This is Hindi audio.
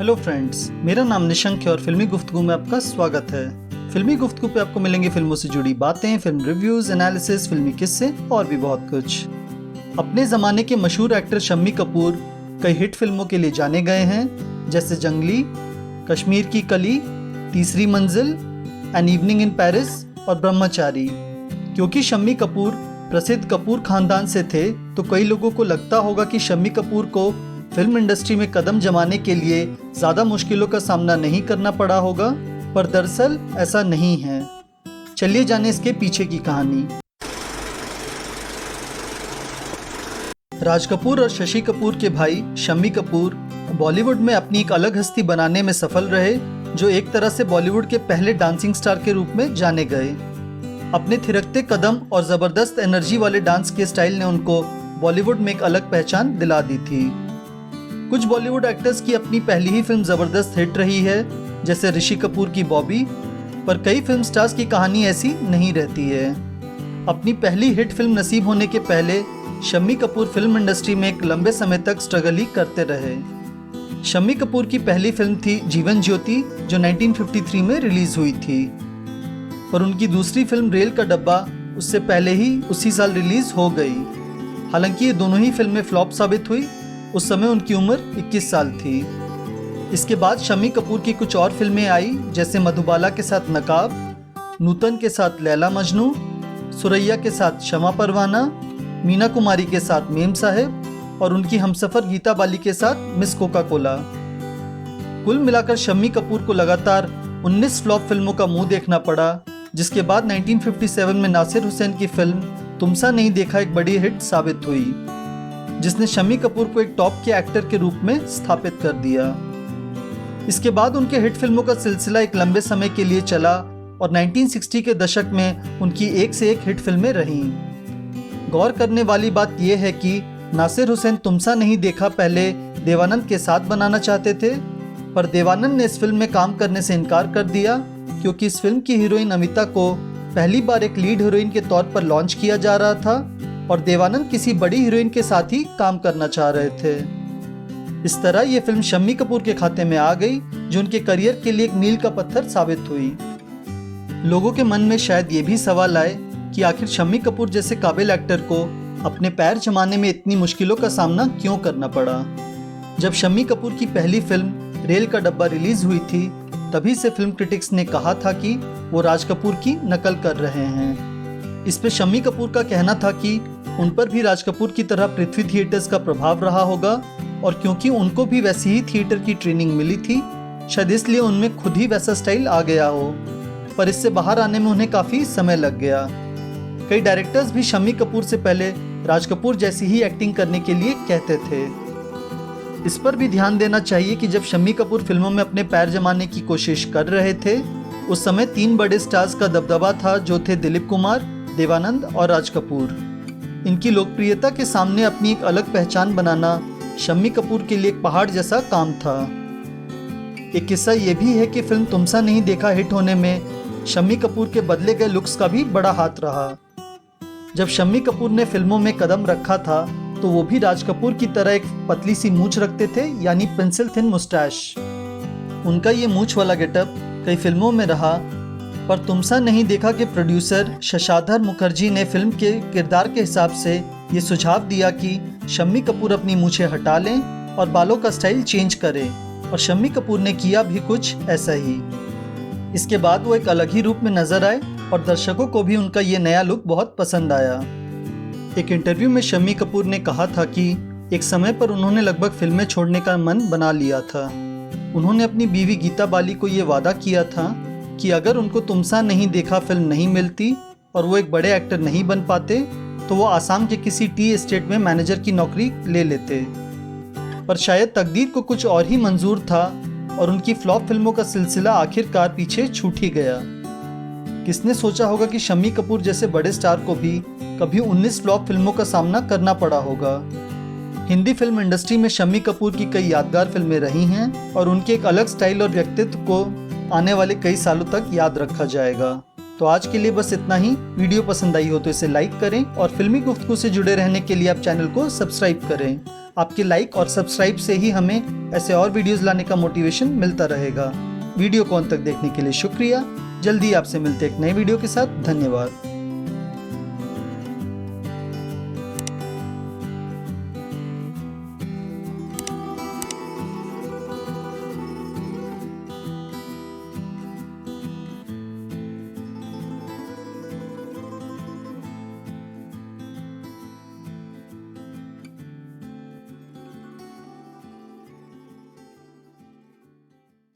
हेलो फ्रेंड्स, मेरा नाम निशंक है और फिल्मी गुफ्तगू में आपका स्वागत है। फिल्मी गुफ्तगू पे आपको मिलेंगे फिल्मों से जुड़ी बातें, फिल्म रिव्यूज, एनालिसिस, फिल्मी किस्से और भी बहुत कुछ। अपने ज़माने के मशहूर एक्टर शम्मी कपूर कई हिट फिल्मों के लिए जाने गए हैं, जैसे जंगली, कश्मीर की कली, तीसरी मंजिल, एन इवनिंग इन पेरिस और ब्रह्मचारी। क्योंकि शम्मी कपूर प्रसिद्ध कपूर खानदान से थे, तो कई लोगों को लगता होगा कि शम्मी कपूर को फिल्म इंडस्ट्री में कदम जमाने के लिए ज़्यादा मुश्किलों का सामना नहीं करना पड़ा होगा, पर दरअसल ऐसा नहीं है। चलिए जाने इसके पीछे की कहानी। राज कपूर और शशि कपूर के भाई शम्मी कपूर बॉलीवुड में अपनी एक अलग हस्ती बनाने में सफल रहे, जो एक तरह से बॉलीवुड के पहले डांसिंग स्टार के रूप में जाने गए। अपने थिरकते कदम और ज़बरदस्त एनर्जी वाले डांस के स्टाइल ने उनको बॉलीवुड में एक अलग पहचान दिला दी थी। कुछ बॉलीवुड एक्टर्स की अपनी पहली ही फिल्म ज़बरदस्त हिट रही है, जैसे ऋषि कपूर की बॉबी, पर कई फिल्म स्टार्स की कहानी ऐसी नहीं रहती है। अपनी पहली हिट फिल्म नसीब होने के पहले शम्मी कपूर फिल्म इंडस्ट्री में एक लंबे समय तक स्ट्रगल ही करते रहे। शम्मी कपूर की पहली फिल्म थी जीवन ज्योति, जो 1953 में रिलीज़ हुई थी, पर उनकी दूसरी फिल्म रेल का डब्बा उससे पहले ही उसी साल रिलीज़ हो गई। हालांकि ये दोनों ही फिल्में फ्लॉप साबित हुई। उस समय उनकी उम्र 21 साल थी। इसके बाद शम्मी कपूर की कुछ और फिल्में आई, जैसे मधुबाला के साथ नकाब, नूतन के साथ लैला मजनू, सुरैया के साथ शमा परवाना, मीना कुमारी के साथ मेम साहेब और उनकी हमसफर गीता बाली के साथ मिस कोका कोला। कुल मिलाकर शम्मी कपूर को लगातार 19 फ्लॉप फिल्मों का मुंह देखना पड़ा, जिसके बाद 1957 में नासिर हुसैन की फिल्म तुमसा नहीं देखा एक बड़ी हिट साबित हुई, जिसने शम्मी कपूर को एक टॉप के एक्टर के रूप में स्थापित कर दिया। इसके बाद उनके हिट फिल्मों का सिलसिला एक लंबे समय के लिए चला और 1960 के दशक में उनकी एक से एक हिट फिल्में रहीं। गौर करने वाली बात यह है कि नासिर हुसैन तुमसा नहीं देखा पहले देवानंद के साथ बनाना चाहते थे, पर देवानंद ने इस फिल्म में काम करने से इनकार कर दिया, क्योंकि इस फिल्म की हीरोइन अमिता को पहली बार एक लीड हीरोइन के तौर पर लॉन्च किया जा रहा था और देवानंद किसी बड़ी हीरोइन के साथ ही काम करना चाह रहे थे। इस तरह ये फिल्म शम्मी कपूर के खाते में आ गई, जो उनके करियर के लिए एक मील का पत्थर साबित हुई। लोगों के मन में शायद ये भी सवाल आए कि आखिर शम्मी कपूर जैसे काबिल एक्टर को अपने पैर जमाने में इतनी मुश्किलों का सामना क्यों करना पड़ा। जब शम्मी कपूर की पहली फिल्म रेल का डब्बा रिलीज हुई थी, तभी से फिल्म क्रिटिक्स ने कहा था कि वो राज कपूर की नकल कर रहे हैं। इस पे शम्मी कपूर का कहना था कि उन पर भी राज कपूर की तरह पृथ्वी थिएटर्स का प्रभाव रहा होगा, और क्योंकि उनको भी वैसी ही थिएटर की ट्रेनिंग मिली थी, शायद इसलिए उनमें खुद ही वैसा स्टाइल आ गया हो, पर इससे बाहर आने में उन्हें काफ़ी समय लग गया। कई डायरेक्टर्स भी शम्मी कपूर से पहले राज कपूर जैसी ही एक्टिंग करने के लिए कहते थे। इस पर भी ध्यान देना चाहिए कि जब शम्मी कपूर फिल्मों में अपने पैर जमाने की कोशिश कर रहे थे, उस समय 3 बड़े स्टार्स का दबदबा था, जो थे दिलीप कुमार, देवानंद और राज कपूर। इनकी लोकप्रियता के सामने अपनी एक अलग पहचान बनाना शम्मी कपूर के लिए एक पहाड़ जैसा काम था। एक किस्सा ये भी है कि फिल्म तुमसा नहीं देखा हिट होने में शम्मी कपूर के बदले गए लुक्स का भी बड़ा हाथ रहा। जब शम्मी कपूर ने फिल्मों में कदम रखा था, तो वो भी राज कपूर की तरह एक पतली सी मूंछ रखते थे, यानी पेंसिल थिन मुस्टैश। उनका ये मूंछ वाला गेटअप कई फिल्मों में रहा, पर तुमसा नहीं देखा के प्रोड्यूसर शशाधर मुखर्जी ने फिल्म के किरदार के हिसाब से ये सुझाव दिया कि शम्मी कपूर अपनी मूंछें हटा लें और बालों का स्टाइल चेंज करें, और शम्मी कपूर ने किया भी कुछ ऐसा ही। इसके बाद वो एक अलग ही रूप में नजर आए और दर्शकों को भी उनका ये नया लुक बहुत पसंद आया। एक इंटरव्यू में शम्मी कपूर ने कहा था कि एक समय पर उन्होंने लगभग फिल्में छोड़ने का मन बना लिया था। उन्होंने अपनी बीवी गीता बाली को ये वादा किया था कि अगर उनको तुमसा नहीं देखा फिल्म नहीं मिलती और वो एक बड़े एक्टर नहीं बन पाते, तो वो आसाम के किसी टी एस्टेट में मैनेजर की नौकरी ले लेते। पर शायद तकदीर को कुछ और ही मंजूर था और उनकी फ्लॉप फिल्मों का सिलसिला आखिरकार पीछे छूट ही गया। किसने सोचा होगा कि शम्मी कपूर जैसे बड़े स्टार को भी कभी 19 फ्लॉप फिल्मों का सामना करना पड़ा होगा। हिंदी फिल्म इंडस्ट्री में शम्मी कपूर की कई यादगार फिल्में रही हैं और उनके एक अलग स्टाइल और व्यक्तित्व को आने वाले कई सालों तक याद रखा जाएगा। तो आज के लिए बस इतना ही। वीडियो पसंद आई हो तो इसे लाइक करें और फिल्मी गुफ्तगू से जुड़े रहने के लिए आप चैनल को सब्सक्राइब करें। आपके लाइक और सब्सक्राइब से ही हमें ऐसे और वीडियोस लाने का मोटिवेशन मिलता रहेगा। वीडियो को अंत तक देखने के लिए शुक्रिया। जल्दी आपसे मिलते एक नए वीडियो के साथ। धन्यवाद।